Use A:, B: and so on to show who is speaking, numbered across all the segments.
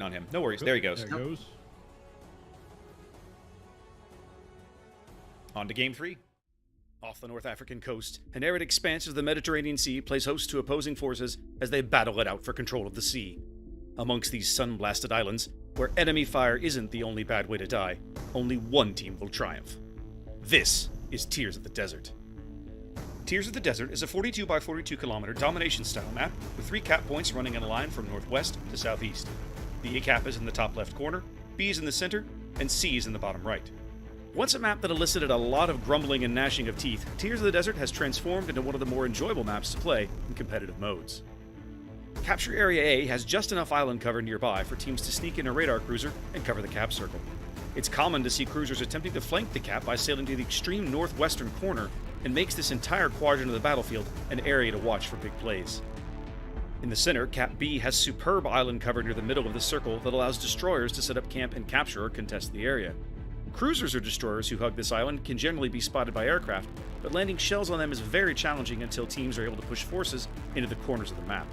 A: On him. No worries. There he goes.
B: There he goes.
A: On to Game 3. Off the North African coast, an arid expanse of the Mediterranean Sea plays host to opposing forces as they battle it out for control of the sea. Amongst these sun-blasted islands, where enemy fire isn't the only bad way to die, only one team will triumph. This is Tears of the Desert. Tears of the Desert is a 42 by 42 kilometer domination-style map with 3 cap points running in a line from northwest to southeast. The A cap is in the top left corner, B is in the center, and C is in the bottom right. Once a map that elicited a lot of grumbling and gnashing of teeth, Tears of the Desert has transformed into one of the more enjoyable maps to play in competitive modes. Capture Area A has just enough island cover nearby for teams to sneak in a radar cruiser and cover the cap circle. It's common to see cruisers attempting to flank the cap by sailing to the extreme northwestern corner, and makes this entire quadrant of the battlefield an area to watch for big plays. In the center, Cap B has superb island cover near the middle of the circle that allows destroyers to set up camp and capture or contest the area. Cruisers or destroyers who hug this island can generally be spotted by aircraft, but landing shells on them is very challenging until teams are able to push forces into the corners of the map.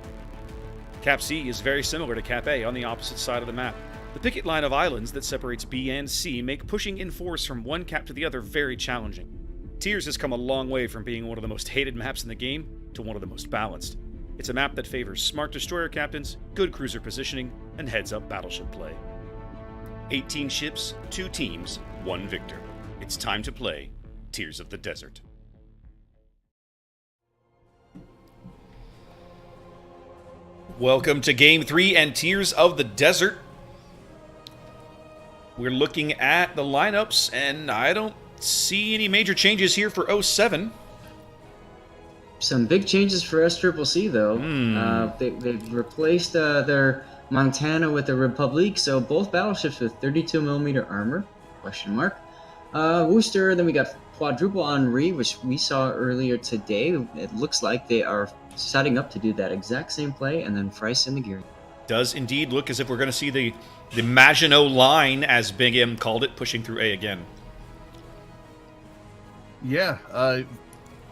A: Cap C is very similar to Cap A on the opposite side of the map. The picket line of islands that separates B and C make pushing in force from one cap to the other very challenging. Tears has come a long way from being one of the most hated maps in the game to one of the most balanced. It's a map that favors smart destroyer captains, good cruiser positioning, and heads-up battleship play. 18 ships, 2 teams, 1 victor. It's time to play Tears of the Desert. Welcome to Game 3 and Tears of the Desert. We're looking at the lineups, and I don't see any major changes here for 07.
C: Some big changes for SCCC, though. They've replaced their Montana with the Republic, so both battleships with 32mm armor, question mark. Worcester, then we got quadruple Henri, which we saw earlier today. It looks like they are setting up to do that exact same play, and then Frice in the gear.
A: Does indeed look as if we're going to see the Maginot Line, as Big M called it, pushing through A again.
D: Yeah,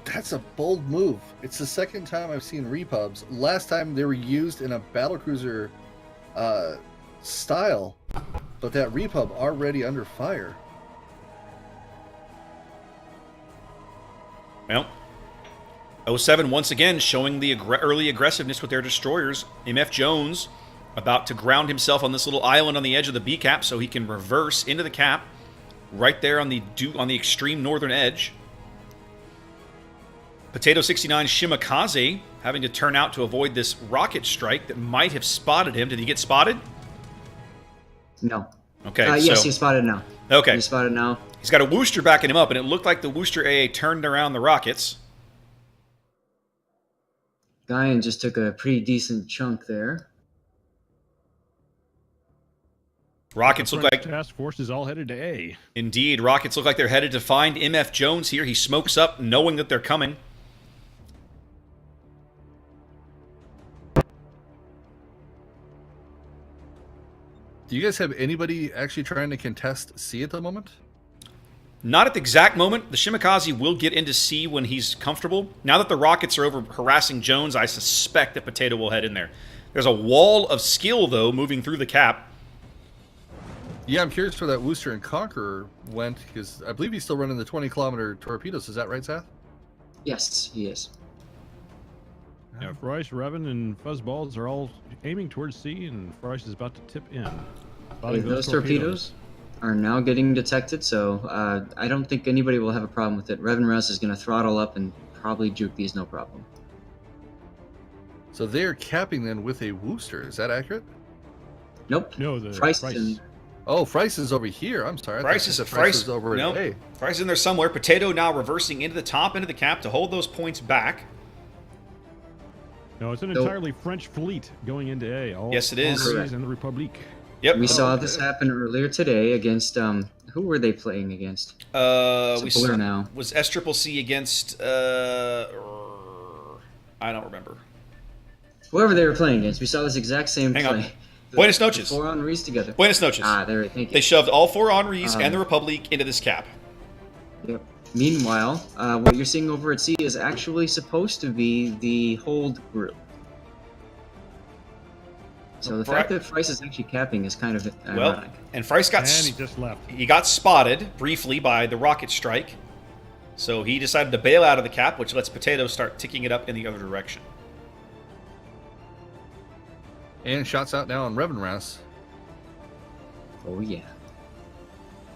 D: that's a bold move. It's the second time I've seen repubs. Last time they were used in a battlecruiser style, but that repub already under fire.
A: Well, 07 once again showing the early aggressiveness with their destroyers. MF Jones about to ground himself on this little island on the edge of the B cap so he can reverse into the cap right there on the extreme northern edge. Potato 69 Shimakaze having to turn out to avoid this rocket strike that might have spotted him. Did he get spotted?
C: No.
A: Okay.
C: Yes, he's spotted now.
A: Okay.
C: He's spotted now.
A: He's got a Worcester backing him up, and it looked like the Worcester AA turned around the rockets.
C: Guyan just took a pretty decent chunk there.
A: Rockets look like...
B: Task force is all headed to A.
A: Indeed. Rockets look like they're headed to find MF Jones here. He smokes up, knowing that they're coming.
D: Do you guys have anybody actually trying to contest C at the moment?
A: Not at the exact moment. The Shimakaze will get into C when he's comfortable. Now that the Rockets are over harassing Jones, I suspect that Potato will head in there. There's a wall of skill, though, moving through the cap.
D: Yeah, I'm curious where that Worcester and Conqueror went, because I believe he's still running the 20-kilometer torpedoes. Is that right, Seth?
C: Yes, he is.
B: Yeah, Frice, Revan, and Fuzzballs are all aiming towards C, and Frice is about to tip in.
C: Those torpedoes are now getting detected, so I don't think anybody will have a problem with it. Revan Russ is going to throttle up and probably juke these no problem.
D: So they're capping then with a Worcester. Is that accurate?
C: Nope.
B: No, the
C: Frice.
D: Oh, Frice is over here. I'm sorry.
A: Frice is a Frice.
D: Over
A: No,
D: at A.
A: Frice is in there somewhere. Potato now reversing into the top end of the cap to hold those points back.
B: No, it's an entirely French fleet going into A.
A: Yes, it is.
B: And the Republic.
A: Yep.
C: We saw this happen earlier today against who were they playing against?
A: We saw
C: now.
A: Was SCCC against I don't remember.
C: Whoever they were playing against. We saw this exact same
A: Hang
C: play.
A: on. Buenos noches.
C: 4 Henris together.
A: Buenos noches.
C: There. Thank you.
A: They shoved all 4 Henris and the Republic into this cap.
C: Yep. Meanwhile, what you're seeing over at C is actually supposed to be the hold group. So the fact that Fryce is actually capping is kind of ironic.
A: Well, and Fryce got...
B: And he just left.
A: He got spotted briefly by the rocket strike. So he decided to bail out of the cap, which lets Potato start ticking it up in the other direction.
D: And shots out now on Revenras.
C: Oh, yeah.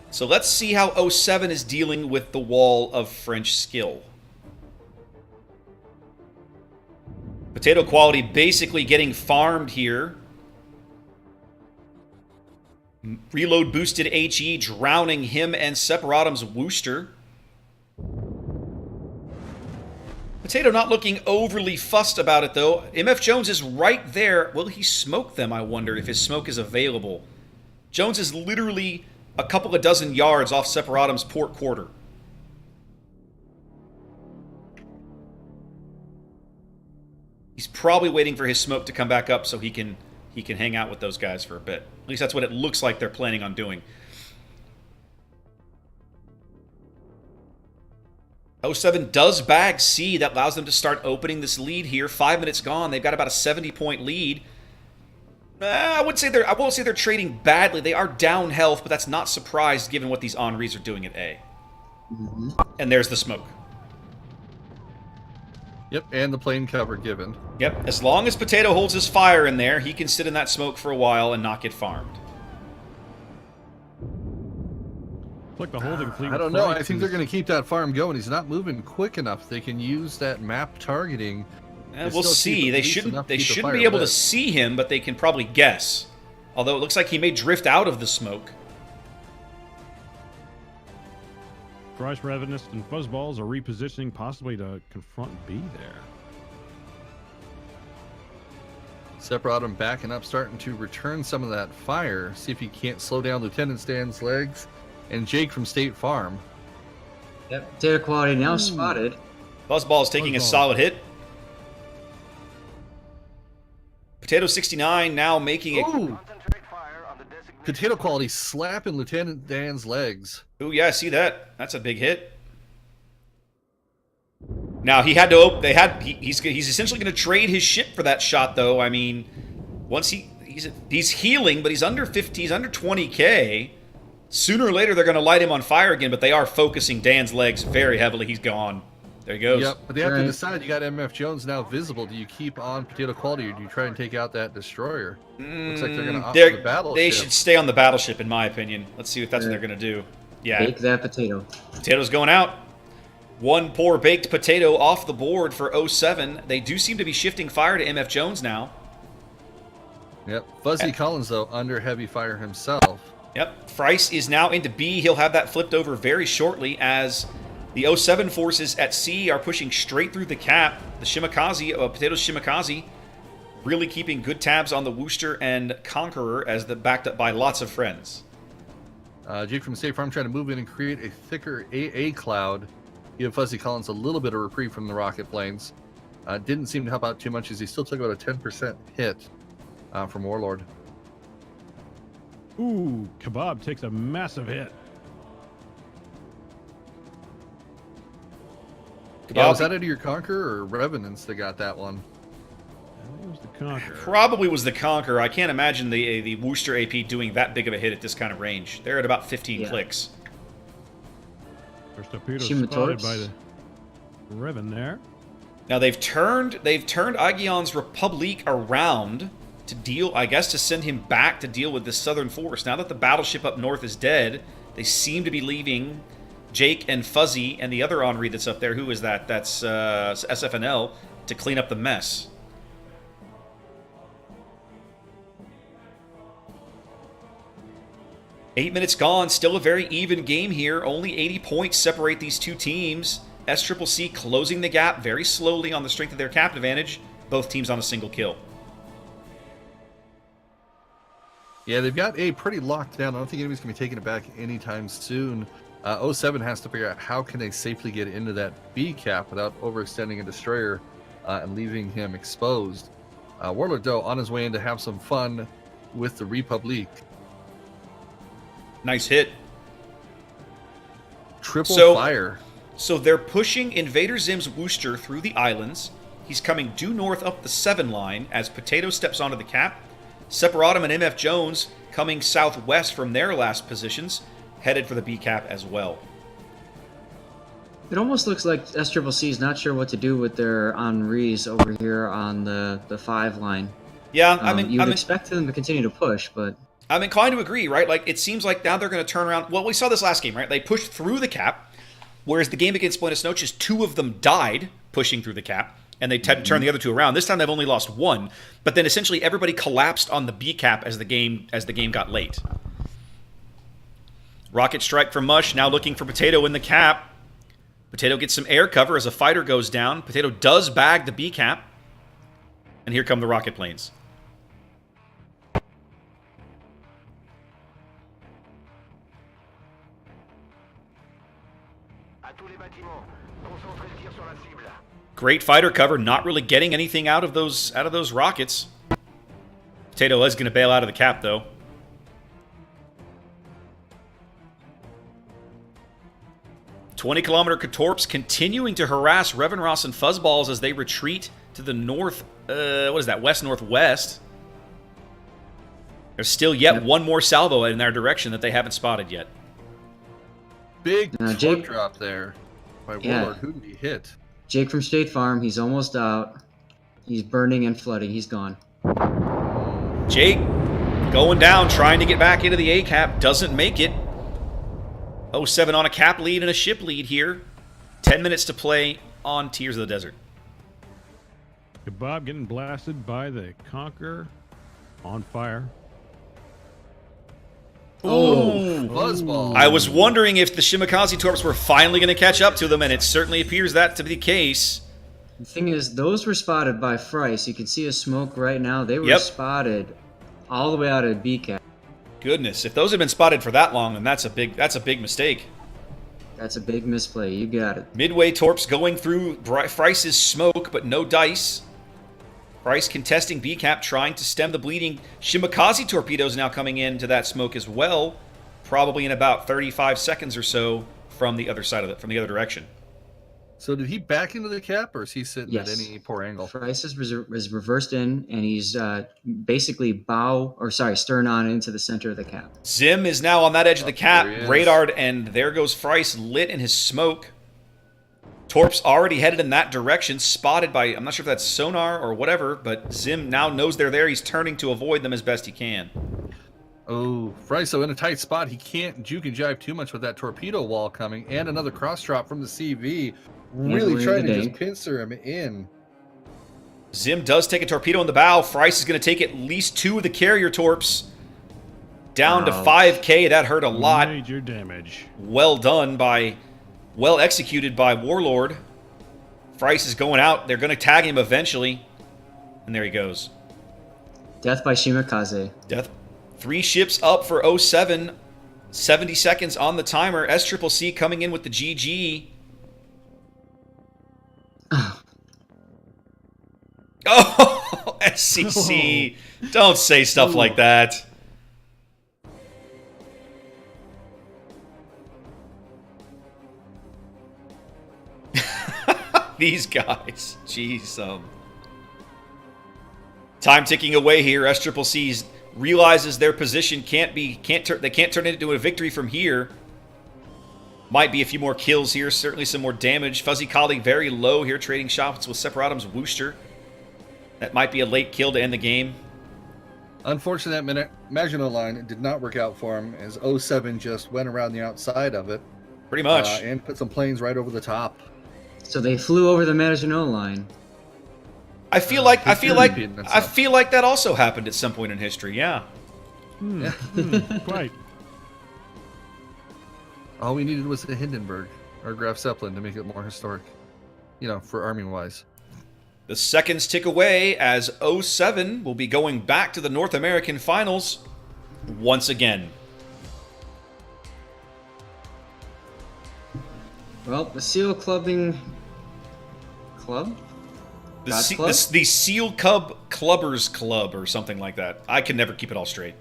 A: So let's see how 07 is dealing with the wall of French skill. Potato quality basically getting farmed here. Reload boosted HE drowning him and Separatum's Wooster. Potato not looking overly fussed about it, though. MF Jones is right there. Will he smoke them, I wonder, if his smoke is available? Jones is literally a couple of dozen yards off Separatum's port quarter. He's probably waiting for his smoke to come back up so he can hang out with those guys for a bit. At least that's what it looks like they're planning on doing. 07 does bag C. That allows them to start opening this lead here. 5 minutes gone. They've got about a 70-point lead. I won't say they're trading badly. They are down health, but that's not surprised given what these Henris are doing at A.
C: Mm-hmm.
A: And there's the smoke.
D: Yep, and the plane cover given.
A: Yep, as long as Potato holds his fire in there, he can sit in that smoke for a while and not get farmed.
B: Like the holding fleet.
D: I don't know. I think they're going to keep that farm going. He's not moving quick enough. They can use that map targeting.
A: We'll see. They shouldn't be able to see him, but they can probably guess. Although it looks like he may drift out of the smoke.
B: Fryce, Revenant, and Fuzzballs are repositioning possibly to confront B there.
D: Separatum backing up, starting to return some of that fire. See if he can't slow down Lieutenant Stan's legs. And Jake from State Farm.
C: Yep, data quality now spotted.
A: Fuzzball is taking a solid hit. Potato 69 now making it.
D: Ooh. Potato quality slapping Lieutenant Dan's legs.
A: Ooh, yeah, I see that. That's a big hit. Now he had to. He's essentially going to trade his ship for that shot, though. I mean, once he's healing, but he's under 50. He's under 20K. Sooner or later, they're going to light him on fire again, but they are focusing Dan's legs very heavily. He's gone. There he goes.
D: Yep, but they have to decide. You got MF Jones now visible. Do you keep on Potato quality, or do you try and take out that destroyer? Looks like they're going to opt for the battleship.
A: They should stay on the battleship, in my opinion. Let's see if that's what they're going to do. Yeah.
C: Bake that potato.
A: Potato's going out. One poor baked potato off the board for 07. They do seem to be shifting fire to MF Jones now.
D: Yep. Fuzzy Collins, though, under heavy fire himself.
A: Yep, Fryce is now into B. He'll have that flipped over very shortly as the 07 forces at C are pushing straight through the cap. The Shimakaze, Potato's Shimakaze, really keeping good tabs on the Wooster and Conqueror as they're backed up by lots of friends.
D: Jake from State Farm trying to move in and create a thicker AA cloud. Give Fuzzy Collins a little bit of reprieve from the rocket planes. Didn't seem to help out too much as he still took about a 10% hit from Warlord.
B: Ooh, Kebab takes a massive hit.
D: Yeah, was that out of your Conqueror or Revenants that got that one?
B: I think it was the Conqueror.
A: Probably was the Conqueror. I can't imagine the Wooster AP doing that big of a hit at this kind of range. They're at about 15 clicks.
B: First torpedo spotted by the Revan there.
A: Now they've turned Aguillon's Republique around to deal, I guess, to send him back to deal with this southern force. Now that the battleship up north is dead, they seem to be leaving Jake and Fuzzy and the other Henri that's up there. Who is that? That's SFNL to clean up the mess. Eight minutes gone. Still a very even game here. Only 80 points separate these two teams. SCCC closing the gap very slowly on the strength of their cap advantage. Both teams on a single kill.
D: Yeah, they've got A pretty locked down. I don't think anybody's going to be taking it back anytime soon. 07 has to figure out how can they safely get into that B cap without overextending a destroyer and leaving him exposed. Warlord, though, on his way in to have some fun with the Republique.
A: Nice hit.
D: Triple fire.
A: So they're pushing Invader Zim's Wooster through the islands. He's coming due north up the 7 line as Potato steps onto the cap. Separatum and MF Jones coming southwest from their last positions, headed for the B cap as well.
C: It almost looks like SCCC is not sure what to do with their Henris over here on the 5 line.
A: Yeah,
C: you would expect them to continue to push, but
A: I'm inclined to agree, right? Like, it seems like now they're going to turn around. Well, we saw this last game, right? They pushed through the cap, whereas the game against Buenos Noches, 2 of them died pushing through the cap, and they turned the other 2 around. This time they've only lost 1, but then essentially everybody collapsed on the B cap as the game got late. Rocket strike from Mush, now looking for Potato in the cap. Potato gets some air cover as a fighter goes down. Potato does bag the B cap, and here come the rocket planes. Great fighter cover, not really getting anything out of those rockets. Potato is going to bail out of the cap, though. "20-kilometer Katorps continuing to harass Revenross and Fuzzballs as they retreat to the north, west-northwest. There's still yet one more salvo in their direction that they haven't spotted yet.
D: Big torque drop there by Warlord. Who did he hit?
C: Jake from State Farm, he's almost out. He's burning and flooding. He's gone.
A: Jake going down, trying to get back into the A cap, doesn't make it. 07 on a cap lead and a ship lead here. 10 minutes to play on Tears of the Desert.
B: Kebab getting blasted by the Conqueror on fire.
A: Oh,
D: Fuzzball.
A: I was wondering if the Shimakaze Torps were finally going to catch up to them, and it certainly appears that to be the case.
C: The thing is, those were spotted by Frice. You can see a smoke right now. They were spotted all the way out of B cap.
A: Goodness, if those had been spotted for that long, then that's a big mistake.
C: That's a big misplay. You got it.
A: Midway Torps going through Frice's smoke, but no dice. Frice contesting B cap, trying to stem the bleeding. Shimakaze torpedoes now coming into that smoke as well, probably in about 35 seconds or so from the other side of it, from the other direction.
D: So did he back into the cap, or is he sitting at any poor angle?
C: Frice is reversed in, and he's basically stern on into the center of the cap.
A: Zim is now on that edge of the cap, radared, and there goes Frice lit in his smoke. Torps already headed in that direction, spotted by, I'm not sure if that's sonar or whatever, but Zim now knows they're there. He's turning to avoid them as best he can.
D: Oh, Frice, so in a tight spot, he can't juke and jive too much with that torpedo wall coming, and another cross drop from the CV. Really trying to just pincer him in.
A: Zim does take a torpedo in the bow. Frice is going to take at least 2 of the carrier torps. Down to 5K. That hurt a lot.
B: Major damage.
A: Well executed by Warlord. Frice is going out. They're going to tag him eventually. And there he goes.
C: Death by Shimakaze.
A: Death. 3 ships up for 07. 70 seconds on the timer. SCCC coming in with the GG. Oh, SCC. Don't say stuff like that. These guys. Jeez. Time ticking away here. SCCC realizes their position they can't turn it into a victory from here. Might be a few more kills here, certainly some more damage. Fuzzy Colleague very low here, trading shots with Separatum's Wooster. That might be a late kill to end the game.
D: Unfortunately, that Maginot line did not work out for him, as 07 just went around the outside of it.
A: Pretty much.
D: And put some planes right over the top.
C: So they flew over the Maginot line.
A: I feel like that also happened at some point in history, yeah.
B: Quite.
D: All we needed was the Hindenburg or Graf Zeppelin to make it more historic, for army-wise.
A: The seconds tick away as 07 will be going back to the North American Finals once again.
C: Well, the SEAL Clubbing Club?
A: The SEAL Cub Clubbers Club or something like that. I can never keep it all straight.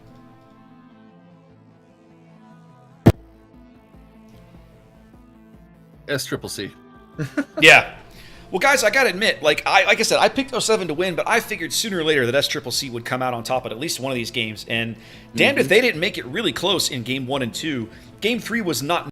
D: SCCC.
A: Yeah. Well, guys, I gotta admit, like I said, I picked 07 to win, but I figured sooner or later that SCCC would come out on top at least one of these games. And damned if they didn't make it really close in game 1 and 2. Game 3 was not